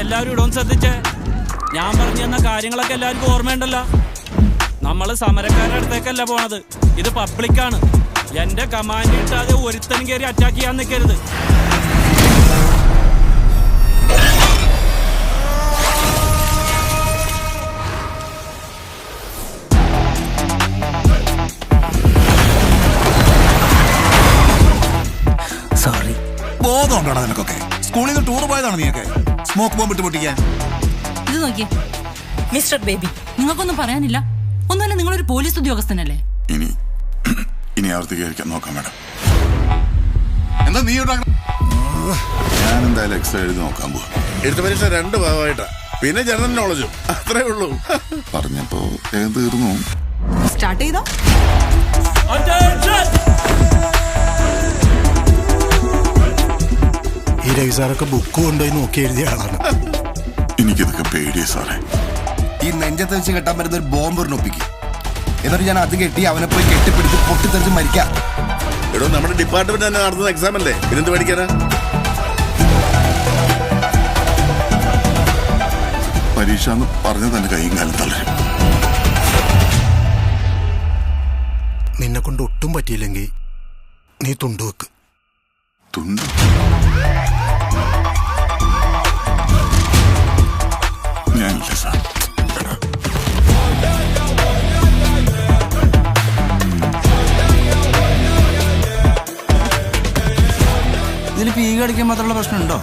എല്ലാവരും ഇടവും ശ്രദ്ധിച്ചേ. ഞാൻ പറഞ്ഞു തന്ന കാര്യങ്ങളൊക്കെ എല്ലാവർക്കും ഓർമ്മയുണ്ടല്ലോ. നമ്മള് സമരക്കാരുടെ അടുത്തേക്കല്ല പോണത്, ഇത് പബ്ലിക്കാണ്. എന്റെ കമാൻഡ് ഇട്ടാതെ ഒരുത്തനും കയറി അറ്റാക്ക് ചെയ്യാൻ നിൽക്കരുത്. സോറി. ബോധമുണ്ടോടാ നിനക്കൊക്കെ? സ്കൂളിൽ നിന്ന് ടൂർ പോയതാണ് നീയൊക്കെ സ്മോക്ക് ബോംബ് ഇട്ട് പൊട്ടിക്കാൻ. ഇത് നോക്കിയേ മിസ്റ്റർ ബേബി, നിങ്ങൾക്കൊന്നും പറയാനില്ല? ഒന്നുമല്ല, നിങ്ങളൊരു പോലീസ് ഉദ്യോഗസ്ഥനല്ലേ? ഇനി ആവർത്തിക്കാൻ നോക്കാം മാഡം. എന്താ നീ ഞാൻ എന്തായാലും എക്സ്ട്രാ എഴുതി നോക്കാൻ പോവാ. എഴുത്ത് പരീക്ഷ 2 ഭാഗമായിട്ടാ, പിന്നെ ജനറൽ നോളജും. അത്രേ ഉള്ളൂ. പറഞ്ഞപ്പോ തീർന്നു. സ്റ്റാർട്ട് ചെയ്തോ? ഈ രവി സാറൊക്കെ ബുക്ക് കൊണ്ടുപോയി നോക്കി എഴുതിയ ആളാണ്. എനിക്കിതൊക്കെ പേടിയ സാറേ. ഈ നെഞ്ചത്ത് വെച്ച് കെട്ടാൻ പറ്റുന്ന ഒരു ബോംബ് ഒപ്പിക്കും. എന്നിട്ട് ഞാൻ അത് കെട്ടി അവനെ പോയി കെട്ടിപ്പിടിച്ച് പൊട്ടിത്തെറിച്ച് മരിക്കാം. എടോ, നമ്മുടെ ഡിപ്പാർട്ട്മെന്റ് തന്നെ നടത്തുന്ന എക്സാം അല്ലേ, ഇതെന്ത് പഠിക്കാനാ? പരീക്ഷ എന്ന് പറഞ്ഞ തന്നെ കൈയും കാലം തളരും. നിന്നെ കൊണ്ട് ഒട്ടും പറ്റിയില്ലെങ്കിൽ നീ തുണ്ടുവെക്ക്. തുണ്ട്? ഞാനില്ല സാർ. ഇതിൽ പീ കടിക്കാൻ മാത്രമുള്ള പ്രശ്നമുണ്ടോ?